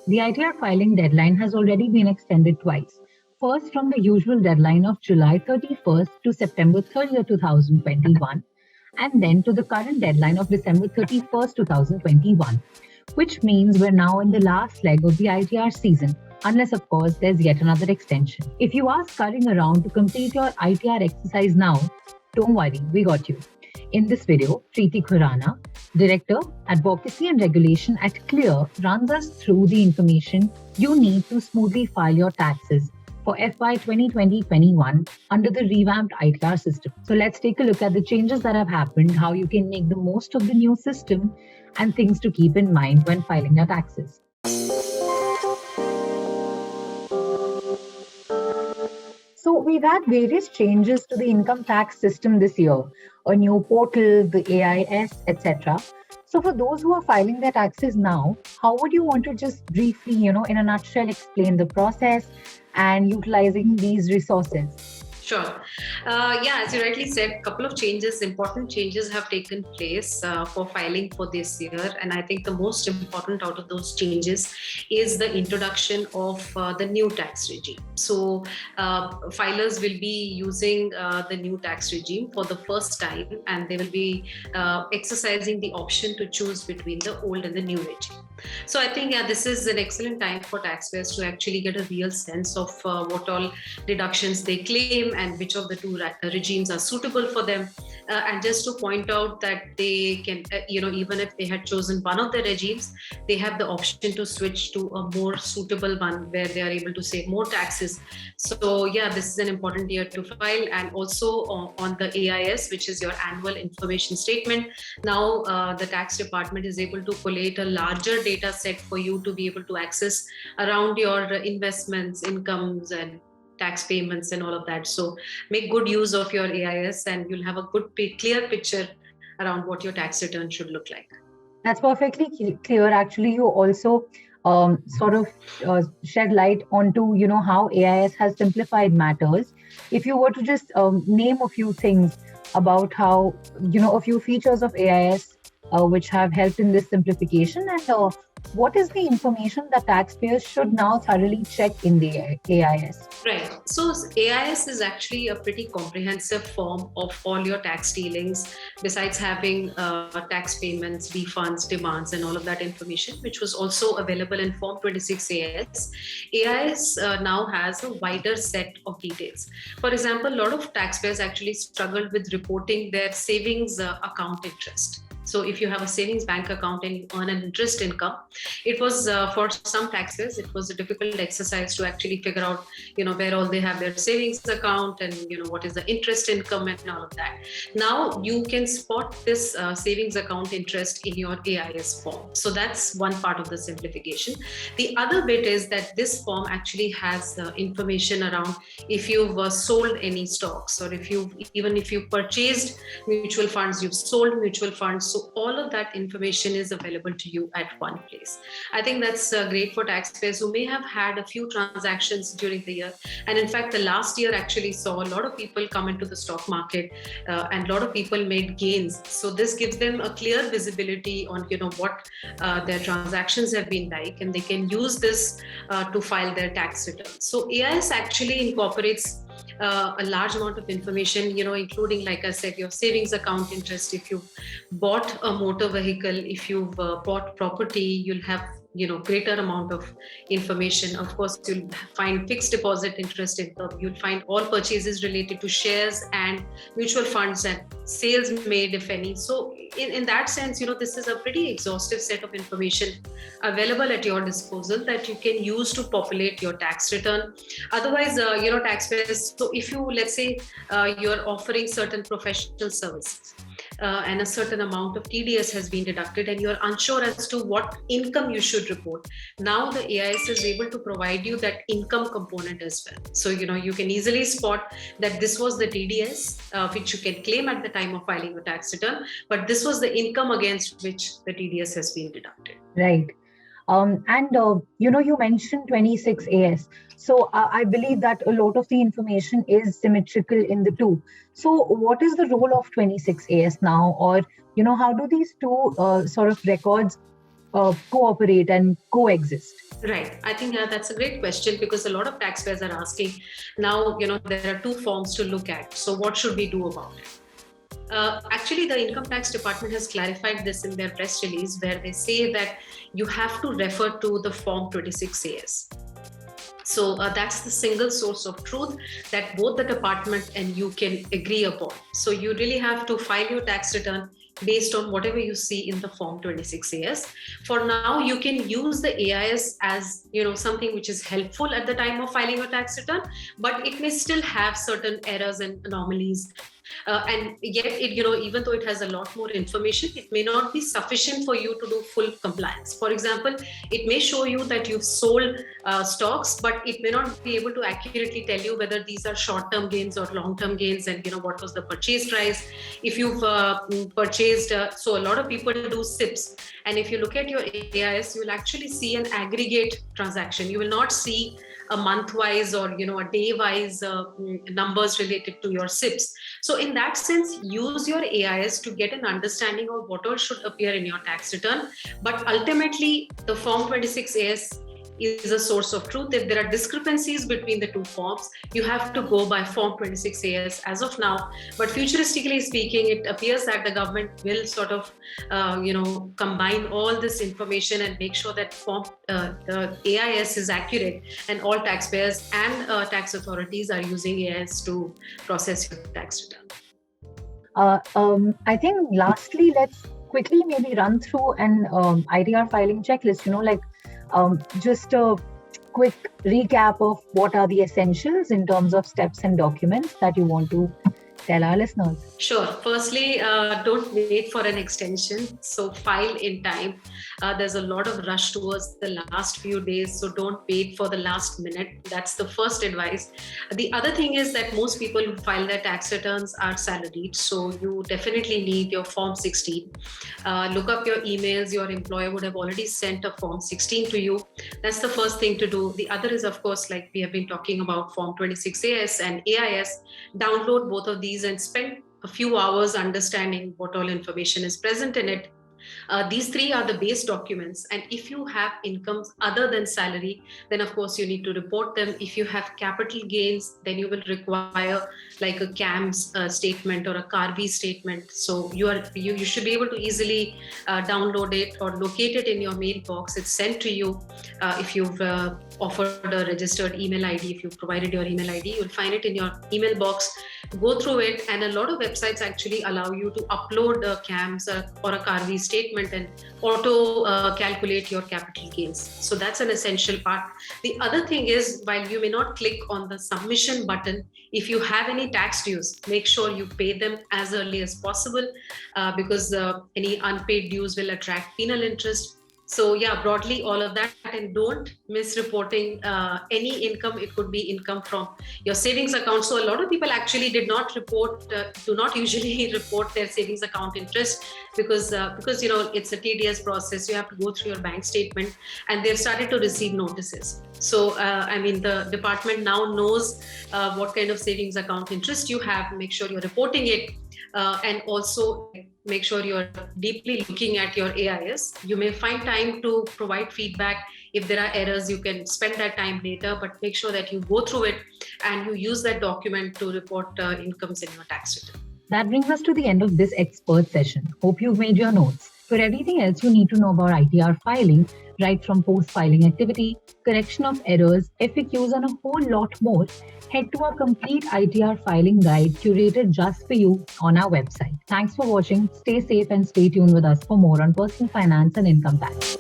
The ITR filing deadline has already been extended twice. First, from the usual deadline of July 31st to September 30th, 2021, and then to the current deadline of December 31st, 2021, which means we're now in the last leg of the ITR season, unless, of course, there's yet another extension. If you are scurrying around to complete your ITR exercise now, don't worry, we got you. In this video, Preeti Khurana, Director, Advocacy and Regulation at Clear, runs us through the information you need to smoothly file your taxes for FY 2020-21 under the revamped ITR system. So let's take a look at the changes that have happened, how you can make the most of the new system, and things to keep in mind when filing your taxes. So we've had various changes to the income tax system this year, a new portal, the AIS, etc. So for those who are filing their taxes now, how would you want to just briefly, in a nutshell, explain the process and utilizing these resources? Sure. As you rightly said, a couple of changes, important changes have taken place for filing for this year. And I think the most important out of those changes is the introduction of the new tax regime. So filers will be using the new tax regime for the first time, and they will be exercising the option to choose between the old and the new regime. So I think, this is an excellent time for taxpayers to actually get a real sense of what all deductions they claim and which of the two regimes are suitable for them. And just to point out that they can, even if they had chosen one of the regimes, they have the option to switch to a more suitable one where they are able to save more taxes. So this is an important year to file. And also on the AIS, which is your annual information statement, now the tax department is able to collate a larger data set for you to be able to access around your investments, incomes, and tax payments and all of that. So make good use of your AIS and you'll have a good clear picture around what your tax return should look like. That's perfectly clear. Actually, you also shed light onto how AIS has simplified matters. If you were to just name a few things about how a few features of AIS which have helped in this simplification, and what is the information that taxpayers should now thoroughly check in the AIS? Right. So AIS is actually a pretty comprehensive form of all your tax dealings, besides having tax payments, refunds, demands, and all of that information, which was also available in Form 26 AIS. AIS now has a wider set of details. For example, a lot of taxpayers actually struggled with reporting their savings account interest. So if you have a savings bank account and you earn an interest income, it was for some taxpayers, it was a difficult exercise to actually figure out, where all they have their savings account and, what is the interest income and all of that. Now you can spot this savings account interest in your AIS form. So that's one part of the simplification. The other bit is that this form actually has information around if you've sold any stocks, or if you purchased mutual funds, you've sold mutual funds. So all of that information is available to you at one place. I think that's great for taxpayers who may have had a few transactions during the year. And in fact, the last year actually saw a lot of people come into the stock market and a lot of people made gains. So this gives them a clear visibility on, what their transactions have been like, and they can use this to file their tax returns. So AIS actually incorporates a large amount of information, including, like I said, your savings account interest. If you've bought a motor vehicle, if you've bought property, you'll have greater amount of information. Of course, you'll find fixed deposit interest income. You'll find all purchases related to shares and mutual funds and sales made, if any. So in that sense, this is a pretty exhaustive set of information available at your disposal that you can use to populate your tax return. Otherwise, taxpayers, so if you, let's say, you're offering certain professional services, and a certain amount of TDS has been deducted and you're unsure as to what income you should report. Now the AIS is able to provide you that income component as well. So, you can easily spot that this was the TDS, which you can claim at the time of filing your tax return, but this was the income against which the TDS has been deducted. Right. You mentioned 26 AS. So I believe that a lot of the information is symmetrical in the two. So what is the role of 26 AS now? Or, how do these two sort of records cooperate and coexist? Right. I think that's a great question, because a lot of taxpayers are asking now, there are two forms to look at. So what should we do about it? Actually, the Income Tax Department has clarified this in their press release, where they say that you have to refer to the Form 26AS. So that's the single source of truth that both the department and you can agree upon. So you really have to file your tax return based on whatever you see in the Form 26AS. For now, you can use the AIS as something which is helpful at the time of filing your tax return, but it may still have certain errors and anomalies. And yet, even though it has a lot more information, it may not be sufficient for you to do full compliance. For example, it may show you that you've sold stocks, but it may not be able to accurately tell you whether these are short-term gains or long-term gains, and what was the purchase price. If you've purchased, so a lot of people do SIPs, and if you look at your AIS, you will actually see an aggregate transaction. You will not see a month-wise or a day-wise numbers related to your SIPs. So in that sense, use your AIS to get an understanding of what all should appear in your tax return. But ultimately, the Form 26AS is a source of truth. If there are discrepancies between the two forms, you have to go by Form 26AS as of now. But futuristically speaking, it appears that the government will sort of, combine all this information and make sure that the AIS is accurate, and all taxpayers and tax authorities are using AIS to process your tax return. I think lastly, let's quickly maybe run through an ITR filing checklist, just a quick recap of what are the essentials in terms of steps and documents that you want to tell our listeners. Sure. Firstly, don't wait for an extension. So file in time. There's a lot of rush towards the last few days. So don't wait for the last minute. That's the first advice. The other thing is that most people who file their tax returns are salaried. So you definitely need your Form 16. Look up your emails. Your employer would have already sent a Form 16 to you. That's the first thing to do. The other is, of course, like we have been talking about, Form 26AS and AIS. Download both of these and spend a few hours understanding what all information is present in it. These three are the base documents, and if you have incomes other than salary, then of course you need to report them. If you have capital gains, then you will require like a CAMS statement or a CARVI statement. So you should be able to easily download it or locate it in your mailbox. It's sent to you if you've offered a registered email ID. If you've provided your email ID, you'll find it in your email box. Go through it, and a lot of websites actually allow you to upload a CAMS or a CARVI statement and auto calculate your capital gains. So that's an essential part. The other thing is, while you may not click on the submission button, if you have any tax dues, make sure you pay them as early as possible because any unpaid dues will attract penal interest. So yeah, broadly all of that, and don't miss reporting any income. It could be income from your savings account. So a lot of people actually do not usually report their savings account interest because it's a tedious process. You have to go through your bank statement, and they've started to receive notices. So the department now knows what kind of savings account interest you have. Make sure you're reporting it. And also make sure you're deeply looking at your AIS. You may find time to provide feedback. If there are errors, you can spend that time later, but make sure that you go through it and you use that document to report incomes in your tax return. That brings us to the end of this expert session. Hope you've made your notes. For everything else you need to know about ITR filing, right from post-filing activity, correction of errors, FAQs, and a whole lot more, head to our complete ITR filing guide curated just for you on our website. Thanks for watching. Stay safe and stay tuned with us for more on personal finance and income tax.